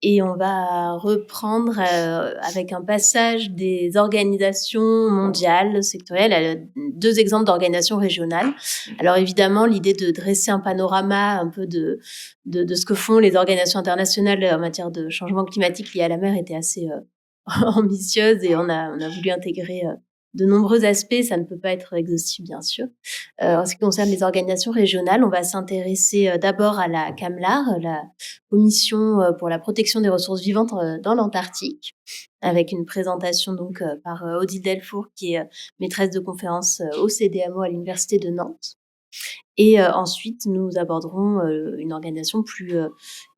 et on va reprendre, avec un passage des organisations mondiales, sectorielles, à 2 exemples d'organisations régionales. Alors évidemment, l'idée de dresser un panorama un peu de ce que font les organisations internationales en matière de changement climatique lié à la mer était assez, ambitieuse et on a voulu intégrer, de nombreux aspects. Ça ne peut pas être exhaustif, bien sûr. En ce qui concerne les organisations régionales, on va s'intéresser, d'abord à la CAMLAR, la Commission, pour la protection des ressources vivantes, dans l'Antarctique, avec une présentation donc, par, Odile Delfour qui est, maîtresse de conférence, au CDMO à l'université de Nantes. Et ensuite nous aborderons, une organisation plus,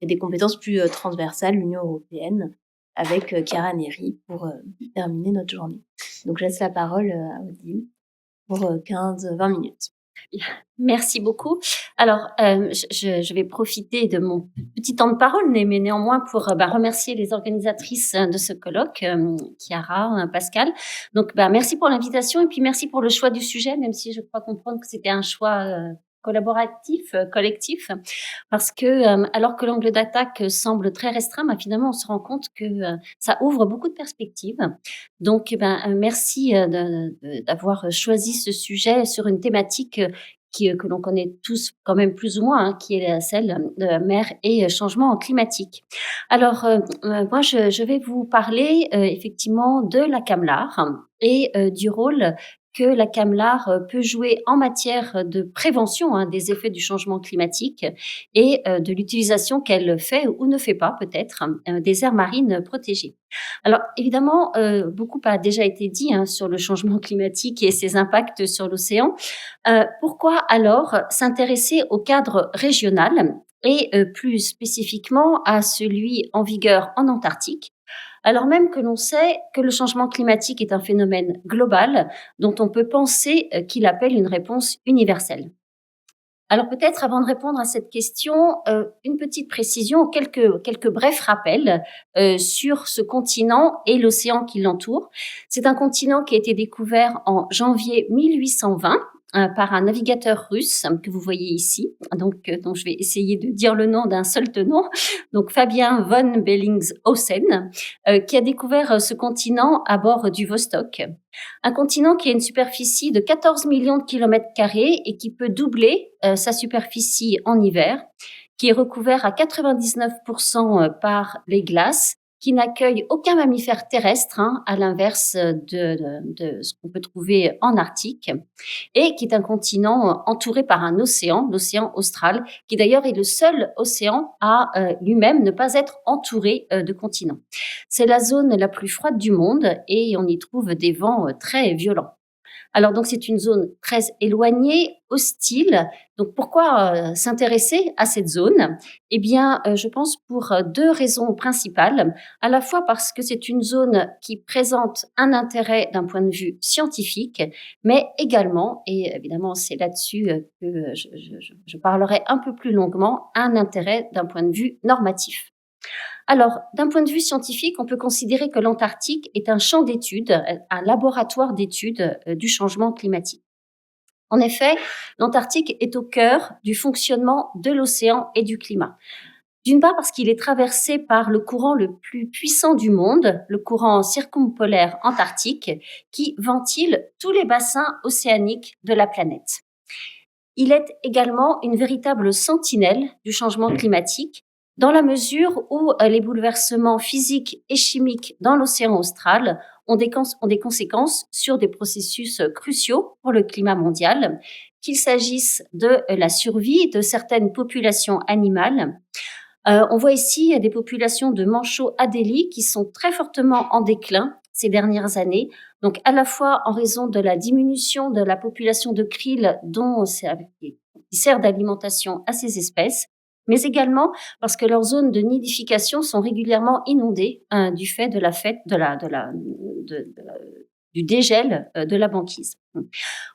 et des compétences plus, transversales, l'Union européenne, avec, Chiara Neri pour, terminer notre journée. Donc je laisse la parole, à Odile pour, 15-20 minutes. Merci beaucoup. Alors, je vais profiter de mon petit temps de parole, mais néanmoins pour remercier les organisatrices de ce colloque, Chiara, Pascal. Donc, merci pour l'invitation et puis merci pour le choix du sujet, même si je crois comprendre que c'était un choix collaboratif, collectif, parce que alors que l'angle d'attaque semble très restreint, finalement on se rend compte que ça ouvre beaucoup de perspectives. Donc, merci d'avoir choisi ce sujet sur une thématique que l'on connaît tous quand même plus ou moins, qui est celle de la mer et changement climatique. Alors, moi, je vais vous parler effectivement de la CAMLAR et du rôle que la CAMLAR peut jouer en matière de prévention des effets du changement climatique et de l'utilisation qu'elle fait ou ne fait pas peut-être des aires marines protégées. Alors évidemment, beaucoup a déjà été dit sur le changement climatique et ses impacts sur l'océan. Pourquoi alors s'intéresser au cadre régional et plus spécifiquement à celui en vigueur en Antarctique, alors même que l'on sait que le changement climatique est un phénomène global dont on peut penser qu'il appelle une réponse universelle? Alors peut-être avant de répondre à cette question, une petite précision, quelques brefs rappels sur ce continent et l'océan qui l'entoure. C'est un continent qui a été découvert en janvier 1820 par un navigateur russe que vous voyez ici, donc je vais essayer de dire le nom d'un seul tenant, donc Fabien von Bellingshausen, qui a découvert ce continent à bord du Vostok. Un continent qui a une superficie de 14 millions de kilomètres carrés et qui peut doubler sa superficie en hiver, qui est recouvert à 99% par les glaces, qui n'accueille aucun mammifère terrestre, à l'inverse de ce qu'on peut trouver en Arctique, et qui est un continent entouré par un océan, l'océan austral, qui d'ailleurs est le seul océan à lui-même ne pas être entouré de continents. C'est la zone la plus froide du monde et on y trouve des vents très violents. Alors donc c'est une zone très éloignée, hostile. Donc pourquoi s'intéresser à cette zone? Eh bien, je pense pour 2 raisons principales. À la fois parce que c'est une zone qui présente un intérêt d'un point de vue scientifique, mais également, et évidemment c'est là-dessus que je parlerai un peu plus longuement, un intérêt d'un point de vue normatif. Alors, d'un point de vue scientifique, on peut considérer que l'Antarctique est un champ d'études, un laboratoire d'études du changement climatique. En effet, l'Antarctique est au cœur du fonctionnement de l'océan et du climat. D'une part parce qu'il est traversé par le courant le plus puissant du monde, le courant circumpolaire antarctique, qui ventile tous les bassins océaniques de la planète. Il est également une véritable sentinelle du changement climatique, dans la mesure où les bouleversements physiques et chimiques dans l'océan austral ont des conséquences sur des processus cruciaux pour le climat mondial, qu'il s'agisse de la survie de certaines populations animales. On voit ici des populations de manchots adélie qui sont très fortement en déclin ces dernières années, donc à la fois en raison de la diminution de la population de krill qui sert d'alimentation à ces espèces, mais également parce que leurs zones de nidification sont régulièrement inondées du fait de du dégel de la banquise.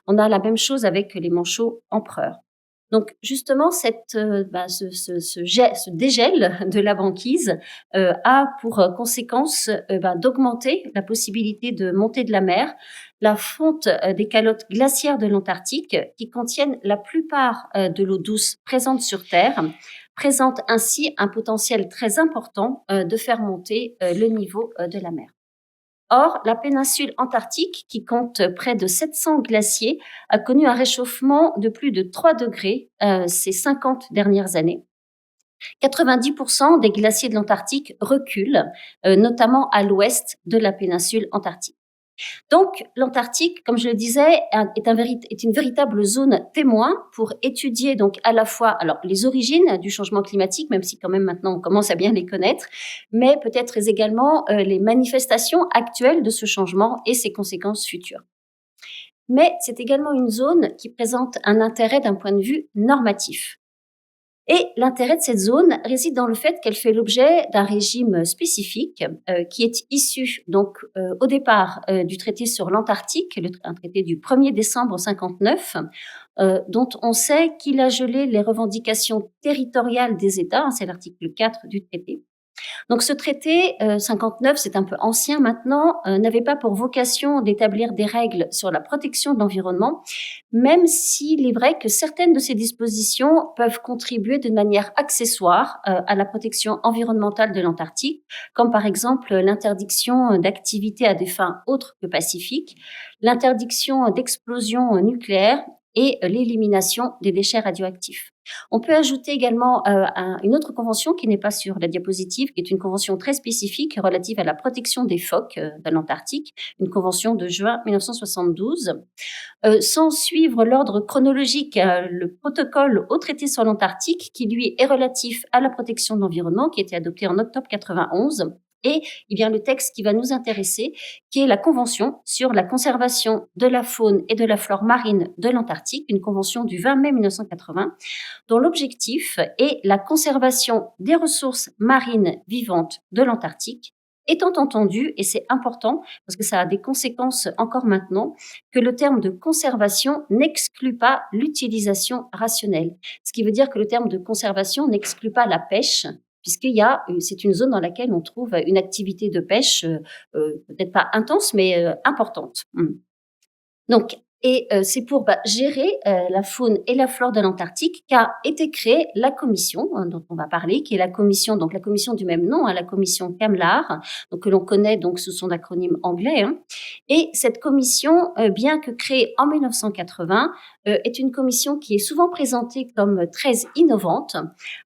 On a la même chose avec les manchots empereurs. Donc justement, ce dégel de la banquise a pour conséquence d'augmenter la possibilité de montée de la mer, la fonte des calottes glaciaires de l'Antarctique, qui contiennent la plupart de l'eau douce présente sur Terre, présente ainsi un potentiel très important de faire monter le niveau de la mer. Or, la péninsule antarctique, qui compte près de 700 glaciers, a connu un réchauffement de plus de 3 degrés ces 50 dernières années. 90% des glaciers de l'Antarctique reculent, notamment à l'ouest de la péninsule antarctique. Donc, l'Antarctique, comme je le disais, est une véritable zone témoin pour étudier donc à la fois alors les origines du changement climatique, même si quand même maintenant on commence à bien les connaître, mais peut-être également les manifestations actuelles de ce changement et ses conséquences futures. Mais c'est également une zone qui présente un intérêt d'un point de vue normatif. Et l'intérêt de cette zone réside dans le fait qu'elle fait l'objet d'un régime spécifique qui est issu donc au départ du traité sur l'Antarctique, un traité du 1er décembre 59, dont on sait qu'il a gelé les revendications territoriales des États, c'est l'article 4 du traité. Donc ce traité 59, c'est un peu ancien maintenant, n'avait pas pour vocation d'établir des règles sur la protection de l'environnement, même s'il est vrai que certaines de ces dispositions peuvent contribuer de manière accessoire à la protection environnementale de l'Antarctique, comme par exemple l'interdiction d'activités à des fins autres que pacifiques, l'interdiction d'explosions nucléaires et l'élimination des déchets radioactifs. On peut ajouter également une autre convention qui n'est pas sur la diapositive, qui est une convention très spécifique relative à la protection des phoques de l'Antarctique, une convention de juin 1972. Sans suivre l'ordre chronologique, le protocole au traité sur l'Antarctique, qui lui est relatif à la protection de l'environnement, qui a été adopté en octobre 91. Et eh bien, le texte qui va nous intéresser, qui est la Convention sur la conservation de la faune et de la flore marine de l'Antarctique, une convention du 20 mai 1980, dont l'objectif est la conservation des ressources marines vivantes de l'Antarctique, étant entendu, et c'est important parce que ça a des conséquences encore maintenant, que le terme de conservation n'exclut pas l'utilisation rationnelle. Ce qui veut dire que le terme de conservation n'exclut pas la pêche, c'est une zone dans laquelle on trouve une activité de pêche peut-être pas intense, mais importante. Donc, c'est pour gérer la faune et la flore de l'Antarctique qu'a été créée la commission dont on va parler, qui est la commission du même nom, la commission CAMLAR, donc que l'on connaît donc sous son acronyme anglais. Et cette commission, bien que créée en 1980, est une commission qui est souvent présentée comme très innovante,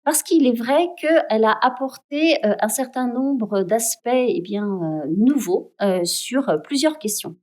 parce qu'il est vrai qu'elle a apporté un certain nombre d'aspects nouveaux sur plusieurs questions.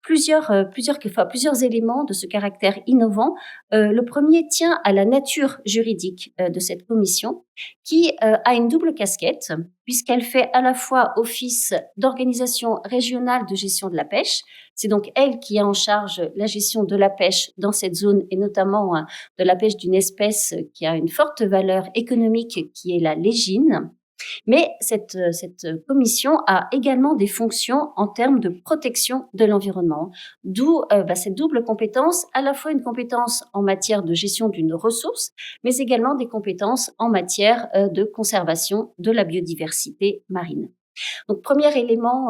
Plusieurs éléments de ce caractère innovant. Le premier tient à la nature juridique de cette commission, qui a une double casquette, puisqu'elle fait à la fois office d'organisation régionale de gestion de la pêche. C'est donc elle qui a en charge la gestion de la pêche dans cette zone, et notamment de la pêche d'une espèce qui a une forte valeur économique, qui est la légine. Mais cette commission a également des fonctions en termes de protection de l'environnement, d'où cette double compétence, à la fois une compétence en matière de gestion d'une ressource, mais également des compétences en matière de conservation de la biodiversité marine. Donc, premier élément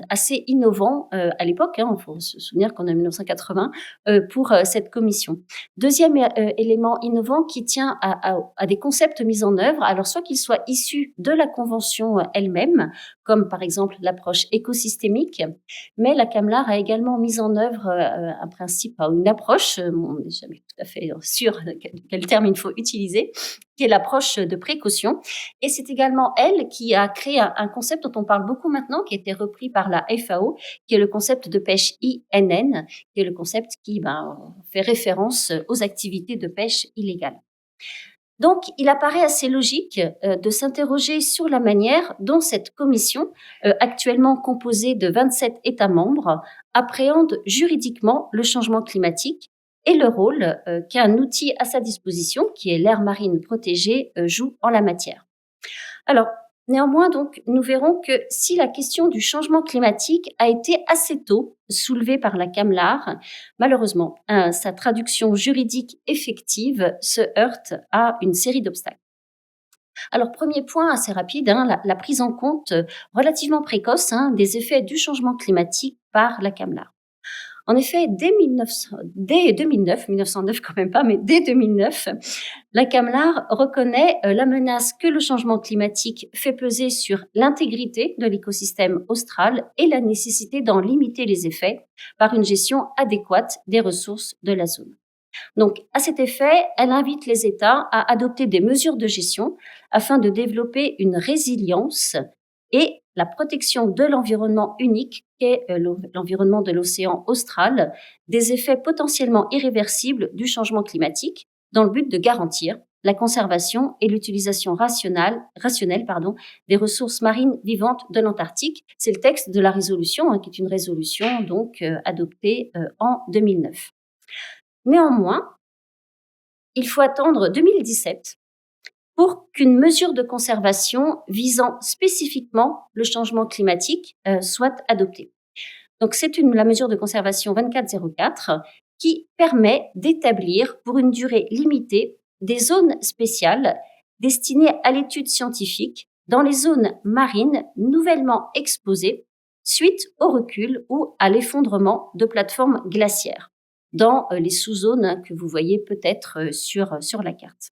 assez innovant à l'époque, il faut se souvenir qu'on est en 1980, pour cette commission. Deuxième élément innovant qui tient à des concepts mis en œuvre, alors soit qu'ils soient issus de la convention elle-même, comme par exemple l'approche écosystémique, mais la CAMLAR a également mis en œuvre un principe, une approche, on n'est jamais tout à fait sûr de quel terme il faut utiliser, qui est l'approche de précaution. Et c'est également elle qui a créé un concept dont on parle beaucoup maintenant, qui a été repris par la FAO, qui est le concept de pêche INN, qui est le concept qui fait référence aux activités de pêche illégale. Donc, il apparaît assez logique de s'interroger sur la manière dont cette commission, actuellement composée de 27 États membres, appréhende juridiquement le changement climatique et le rôle qu'un outil à sa disposition, qui est l'aire marine protégée, joue en la matière. Alors, néanmoins, donc, nous verrons que si la question du changement climatique a été assez tôt soulevée par la CAMLAR, malheureusement, sa traduction juridique effective se heurte à une série d'obstacles. Alors, premier point assez rapide, la prise en compte relativement précoce des effets du changement climatique par la CAMLAR. En effet, dès 2009, 1909 quand même pas, mais dès 2009, la CAMLAR reconnaît la menace que le changement climatique fait peser sur l'intégrité de l'écosystème austral et la nécessité d'en limiter les effets par une gestion adéquate des ressources de la zone. Donc, à cet effet, elle invite les États à adopter des mesures de gestion afin de développer une résilience et la protection de l'environnement unique qu'est l'environnement de l'océan austral des effets potentiellement irréversibles du changement climatique dans le but de garantir la conservation et l'utilisation rationnelle des ressources marines vivantes de l'Antarctique. C'est le texte de la résolution, qui est une résolution donc adoptée en 2009. Néanmoins, il faut attendre 2017 pour qu'une mesure de conservation visant spécifiquement le changement climatique soit adoptée. Donc, c'est la mesure de conservation 2404 qui permet d'établir pour une durée limitée des zones spéciales destinées à l'étude scientifique dans les zones marines nouvellement exposées suite au recul ou à l'effondrement de plateformes glaciaires dans les sous-zones que vous voyez peut-être sur la carte.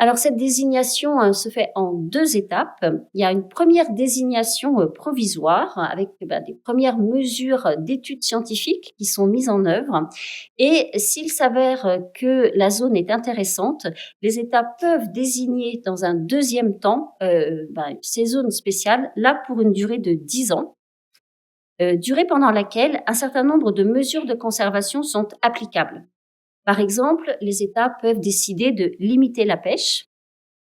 Alors, cette désignation se fait en 2 étapes. Il y a une première désignation provisoire avec des premières mesures d'études scientifiques qui sont mises en œuvre. Et s'il s'avère que la zone est intéressante, les États peuvent désigner dans un deuxième temps ces zones spéciales, là pour une durée de 10 ans. Durée pendant laquelle un certain nombre de mesures de conservation sont applicables. Par exemple, les États peuvent décider de limiter la pêche.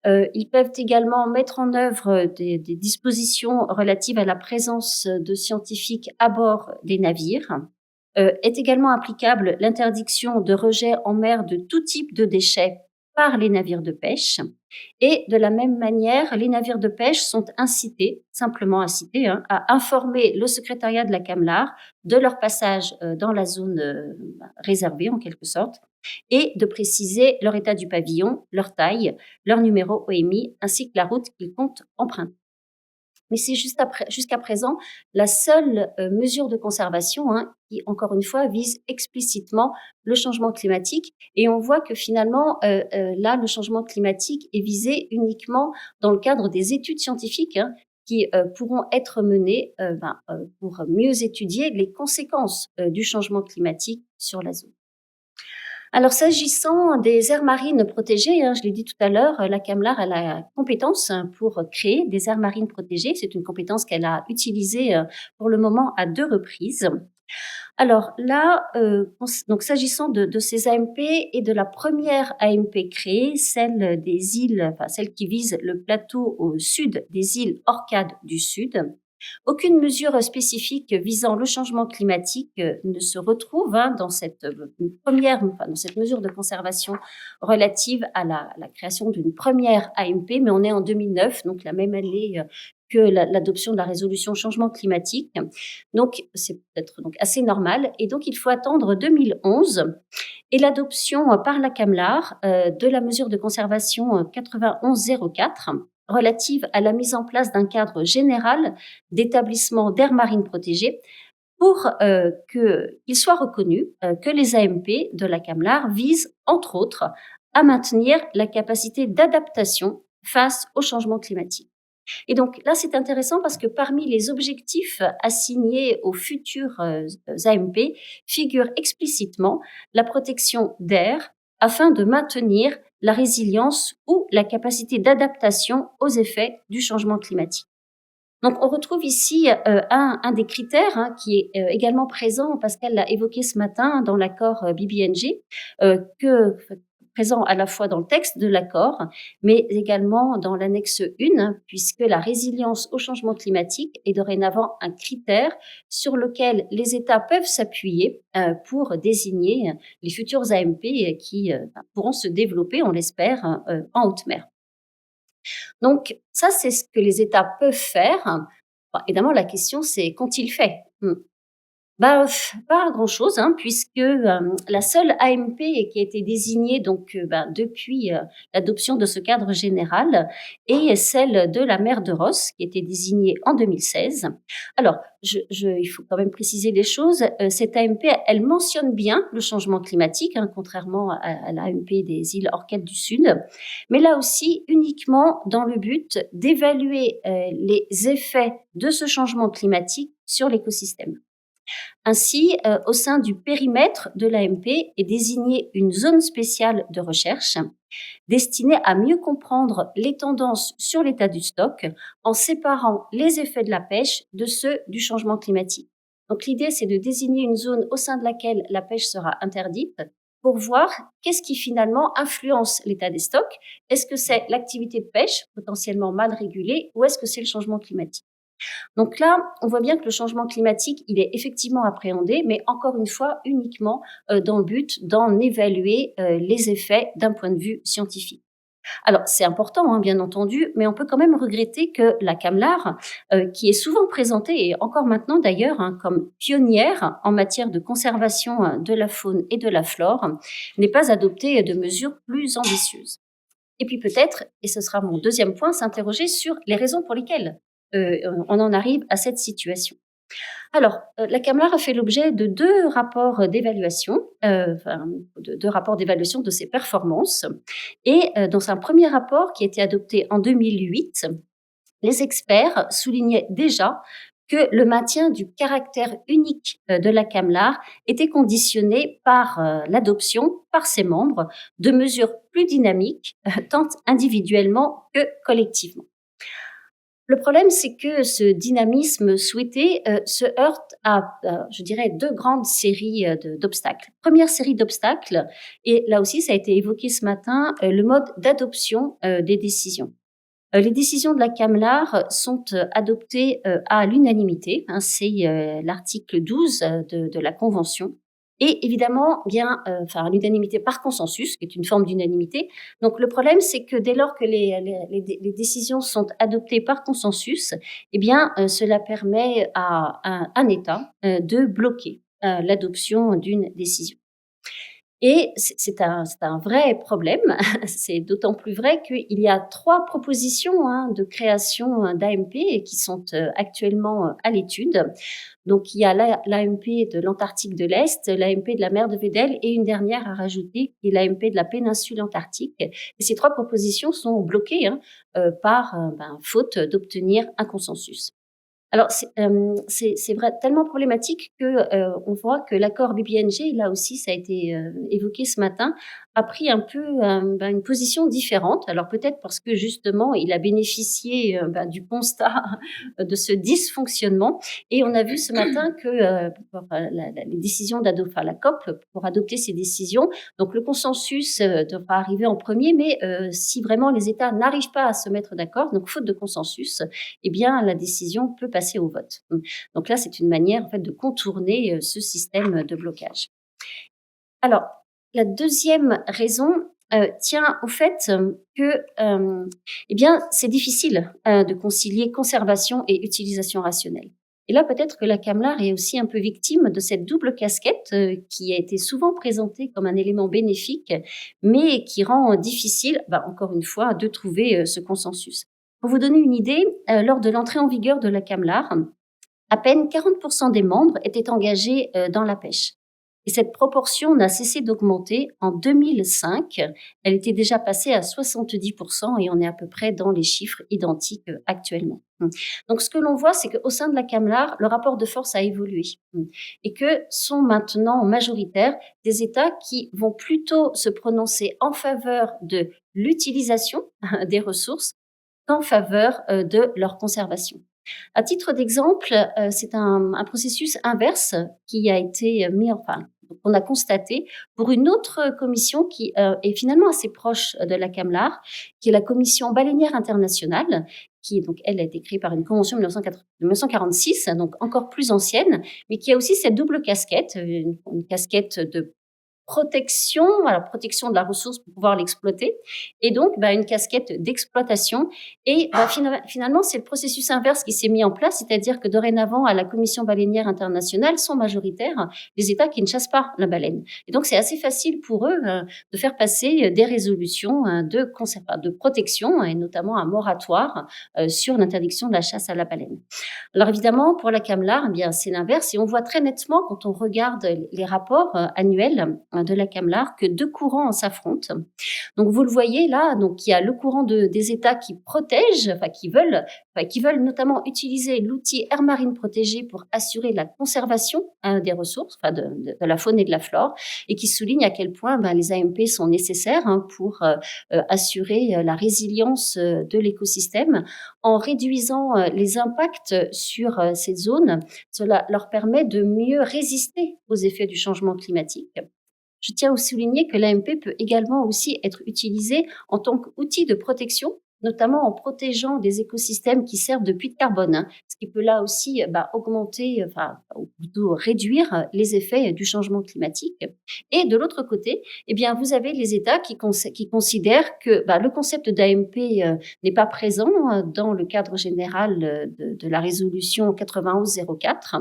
Ils peuvent également mettre en œuvre des dispositions relatives à la présence de scientifiques à bord des navires. Est également applicable l'interdiction de rejet en mer de tout type de déchets par les navires de pêche. Et de la même manière, les navires de pêche sont simplement incités, à informer le secrétariat de la CAMLAR de leur passage dans la zone réservée en quelque sorte, et de préciser leur état du pavillon, leur taille, leur numéro OMI, ainsi que la route qu'ils comptent emprunter. Mais c'est jusqu'à présent la seule mesure de conservation qui, encore une fois, vise explicitement le changement climatique. Et on voit que finalement, là, le changement climatique est visé uniquement dans le cadre des études scientifiques qui pourront être menées pour mieux étudier les conséquences du changement climatique sur la zone. Alors, s'agissant des aires marines protégées, je l'ai dit tout à l'heure, la CAMLAR a la compétence pour créer des aires marines protégées. C'est une compétence qu'elle a utilisée pour le moment à 2 reprises. Alors là, donc s'agissant de ces AMP et de la première AMP créée, celle qui vise le plateau au sud des îles Orcades du Sud, aucune mesure spécifique visant le changement climatique ne se retrouve dans cette mesure de conservation relative à la création d'une première AMP, mais on est en 2009, donc la même année que l'adoption de la résolution changement climatique. Donc, c'est peut-être assez normal. Et donc, il faut attendre 2011 et l'adoption par la CAMLAR de la mesure de conservation 9104 relative à la mise en place d'un cadre général d'établissement d'aires marines protégées pour qu'il soit reconnu que les AMP de la CAMLAR visent, entre autres, à maintenir la capacité d'adaptation face au changement climatique. Et donc là, c'est intéressant parce que parmi les objectifs assignés aux futurs AMP figure explicitement la protection d'air afin de maintenir la résilience ou la capacité d'adaptation aux effets du changement climatique. Donc, on retrouve ici un des critères qui est également présent, Pascal l'a évoqué ce matin dans l'accord BBNG, présent à la fois dans le texte de l'accord, mais également dans l'annexe 1, puisque la résilience au changement climatique est dorénavant un critère sur lequel les États peuvent s'appuyer pour désigner les futurs AMP qui pourront se développer, on l'espère, en haute mer. Donc, ça, c'est ce que les États peuvent faire. Évidemment, la question, c'est qu'ont-ils fait ? Pas grand-chose, hein, puisque la seule AMP qui a été désignée donc depuis l'adoption de ce cadre général est celle de la mer de Ross, qui a été désignée en 2016. Alors, il faut quand même préciser les choses. Cette AMP, elle mentionne bien le changement climatique, hein, contrairement à la AMP des îles Orcades du Sud, mais là aussi uniquement dans le but d'évaluer les effets de ce changement climatique sur l'écosystème. Ainsi, au sein du périmètre de l'AMP est désignée une zone spéciale de recherche destinée à mieux comprendre les tendances sur l'état du stock en séparant les effets de la pêche de ceux du changement climatique. Donc l'idée, c'est de désigner une zone au sein de laquelle la pêche sera interdite pour voir qu'est-ce qui finalement influence l'état des stocks. Est-ce que c'est l'activité de pêche potentiellement mal régulée ou est-ce que c'est le changement climatique? Donc là, on voit bien que le changement climatique, il est effectivement appréhendé, mais encore une fois, uniquement dans le but d'en évaluer les effets d'un point de vue scientifique. Alors, c'est important, hein, bien entendu, mais on peut quand même regretter que la CAMLAR, qui est souvent présentée, et encore maintenant d'ailleurs, hein, comme pionnière en matière de conservation de la faune et de la flore, n'ait pas adopté de mesures plus ambitieuses. Et puis peut-être, et ce sera mon deuxième point, s'interroger sur les raisons pour lesquelles on en arrive à cette situation. Alors, la CAMLAR a fait l'objet de deux rapports d'évaluation, de deux rapports d'évaluation de ses performances. Et dans un premier rapport qui a été adopté en 2008, les experts soulignaient déjà que le maintien du caractère unique de la CAMLAR était conditionné par l'adoption par ses membres de mesures plus dynamiques, tant individuellement que collectivement. Le problème, c'est que ce dynamisme souhaité se heurte à, je dirais, deux grandes séries d'obstacles. Première série d'obstacles, et là aussi ça a été évoqué ce matin, le mode d'adoption des décisions. Les décisions de la CAMLAR sont adoptées à l'unanimité, hein, c'est l'article 12 de la Convention. Et évidemment, à l'unanimité par consensus, qui est une forme d'unanimité. Donc le problème, c'est que dès lors que les décisions sont adoptées par consensus, eh bien, cela permet à un État de bloquer l'adoption d'une décision. Et c'est un vrai problème. C'est d'autant plus vrai qu'il y a 3 propositions, hein, de création d'AMP qui sont actuellement à l'étude. Donc il y a l'AMP de l'Antarctique de l'Est, l'AMP de la mer de Weddell et une dernière à rajouter qui est l'AMP de la péninsule antarctique. Et ces 3 propositions sont bloquées, hein, par faute d'obtenir un consensus. Alors c'est vrai tellement problématique que, on voit que l'accord BBNG, là aussi ça a été, évoqué ce matin, a pris un peu, une position différente. Alors peut-être parce que justement il a bénéficié, du constat de ce dysfonctionnement et on a vu ce matin que, les décisions la COP pour adopter ces décisions, donc le consensus, devra arriver en premier, mais si vraiment les États n'arrivent pas à se mettre d'accord, donc faute de consensus, eh bien la décision peut passer au vote. Donc là, c'est une manière en fait de contourner ce système de blocage. Alors, la deuxième raison tient au fait que c'est difficile de concilier conservation et utilisation rationnelle. Et là, peut-être que la CAMLAR est aussi un peu victime de cette double casquette qui a été souvent présentée comme un élément bénéfique, mais qui rend difficile, encore une fois, de trouver ce consensus. Pour vous donner une idée, lors de l'entrée en vigueur de la CAMLAR, à peine 40% des membres étaient engagés dans la pêche. Et cette proportion n'a cessé d'augmenter. En 2005, elle était déjà passée à 70% et on est à peu près dans les chiffres identiques actuellement. Donc ce que l'on voit, c'est qu'au sein de la CAMLAR, le rapport de force a évolué et que sont maintenant majoritaires des États qui vont plutôt se prononcer en faveur de l'utilisation des ressources qu'en faveur de leur conservation. À titre d'exemple, c'est un processus inverse qui a été qu'on a constaté pour une autre commission qui est finalement assez proche de la CAMLAR, qui est la Commission baleinière internationale, qui donc elle a été créée par une convention de 1946, donc encore plus ancienne, mais qui a aussi cette double casquette, une casquette de protection, alors protection de la ressource pour pouvoir l'exploiter, et donc une casquette d'exploitation. Et finalement, c'est le processus inverse qui s'est mis en place, c'est-à-dire que dorénavant, à la Commission baleinière internationale, sont majoritaires les États qui ne chassent pas la baleine. Et donc, c'est assez facile pour eux de faire passer des résolutions de protection, et notamment un moratoire sur l'interdiction de la chasse à la baleine. Alors évidemment, pour la CAMLAR, c'est l'inverse, et on voit très nettement quand on regarde les rapports annuels de la CAMLAR que deux courants s'affrontent. Donc vous le voyez là, donc il y a le courant des États qui protègent, qui veulent notamment utiliser l'outil aire marine protégée pour assurer la conservation des ressources, de la faune et de la flore, et qui soulignent à quel point les AMP sont nécessaires pour assurer la résilience de l'écosystème en réduisant les impacts sur cette zone. Cela leur permet de mieux résister aux effets du changement climatique. Je tiens à souligner que l'AMP peut également aussi être utilisé en tant qu'outil de protection, notamment en protégeant des écosystèmes qui servent de puits de carbone, ce qui peut là aussi augmenter, ou plutôt réduire les effets du changement climatique. Et de l'autre côté, vous avez les États qui considèrent que le concept d'AMP n'est pas présent dans le cadre général de la résolution 9104,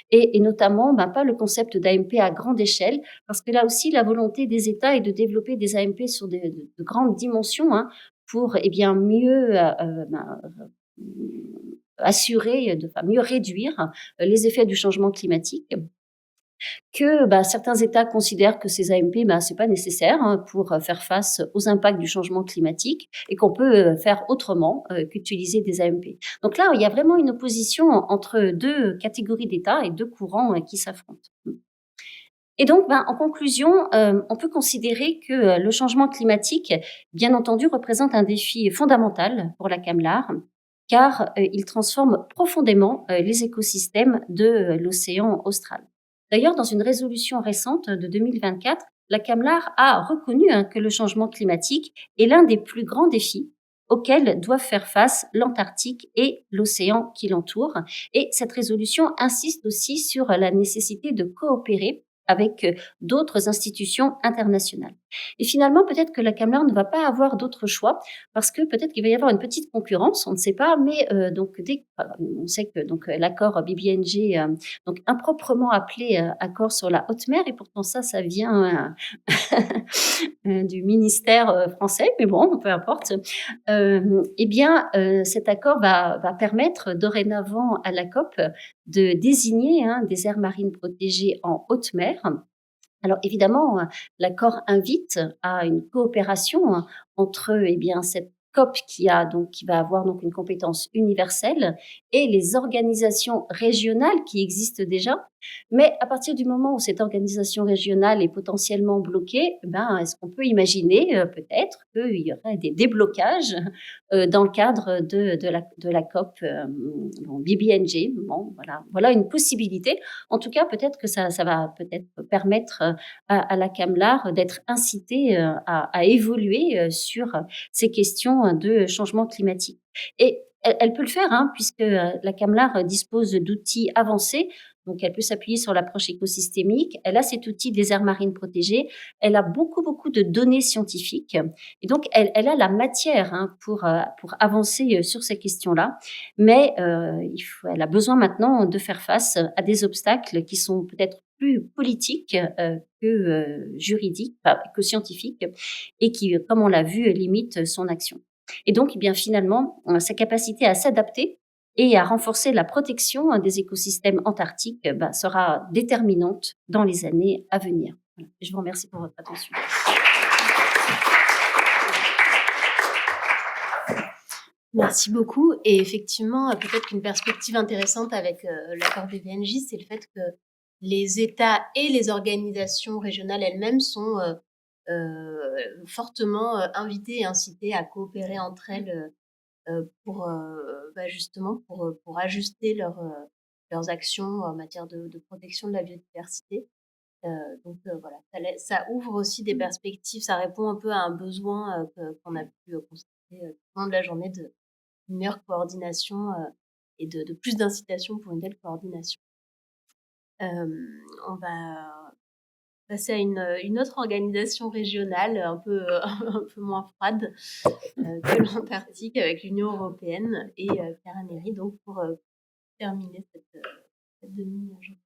et notamment pas le concept d'AMP à grande échelle, parce que là aussi, la volonté des États est de développer des AMP sur de grandes dimensions pour mieux assurer, mieux réduire les effets du changement climatique. Que certains États considèrent que ces AMP, c'est pas nécessaire pour faire face aux impacts du changement climatique, et qu'on peut faire autrement qu'utiliser des AMP. Donc là, il y a vraiment une opposition entre deux catégories d'États et deux courants qui s'affrontent. Et donc, en conclusion, on peut considérer que le changement climatique, bien entendu, représente un défi fondamental pour la CAMLAR, car il transforme profondément les écosystèmes de l'océan austral. D'ailleurs, dans une résolution récente de 2024, la CAMLAR a reconnu que le changement climatique est l'un des plus grands défis auxquels doivent faire face l'Antarctique et l'océan qui l'entoure. Et cette résolution insiste aussi sur la nécessité de coopérer avec d'autres institutions internationales. Et finalement, peut-être que la CAMLAR ne va pas avoir d'autre choix, parce que peut-être qu'il va y avoir une petite concurrence, on ne sait pas, mais on sait que l'accord BBNG, donc improprement appelé accord sur la haute mer, et pourtant ça vient du ministère français, mais bon, peu importe. Cet accord va permettre dorénavant à la COP de désigner des aires marines protégées en haute mer. Alors évidemment, l'accord invite à une coopération entre cette COP qui va avoir donc une compétence universelle, et les organisations régionales qui existent déjà. Mais à partir du moment où cette organisation régionale est potentiellement bloquée, est-ce qu'on peut imaginer peut-être qu'il y aurait des déblocages dans le cadre de la COP BBNG. Bon, voilà une possibilité. En tout cas, peut-être que ça va peut-être permettre à la CAMLAR d'être incitée à évoluer sur ces questions de changement climatique. Et elle peut le faire, puisque la CAMLAR dispose d'outils avancés. Donc, elle peut s'appuyer sur l'approche écosystémique. Elle a cet outil des aires marines protégées. Elle a beaucoup, beaucoup de données scientifiques. Et donc, elle a la matière pour avancer sur ces questions-là. Mais elle a besoin maintenant de faire face à des obstacles qui sont peut-être plus politiques que juridiques, que scientifiques, et qui, comme on l'a vu, limitent son action. Et donc, finalement, sa capacité à s'adapter et à renforcer la protection des écosystèmes antarctiques sera déterminante dans les années à venir. Voilà. Je vous remercie pour votre attention. Merci beaucoup. Et effectivement, peut-être qu'une perspective intéressante avec l'accord BBNJ, c'est le fait que les États et les organisations régionales elles-mêmes sont fortement invitées et incitées à coopérer entre elles pour justement pour ajuster leurs actions en matière de protection de la biodiversité. Voilà, ça ouvre aussi des perspectives, ça répond un peu à un besoin qu'on a pu constater tout au long de la journée de une meilleure coordination et de plus d'incitation pour une telle coordination. On va passer à une autre organisation régionale un peu, un peu moins froide que l'Antarctique avec l'Union européenne et Pierre Améry donc pour terminer cette demi-journée.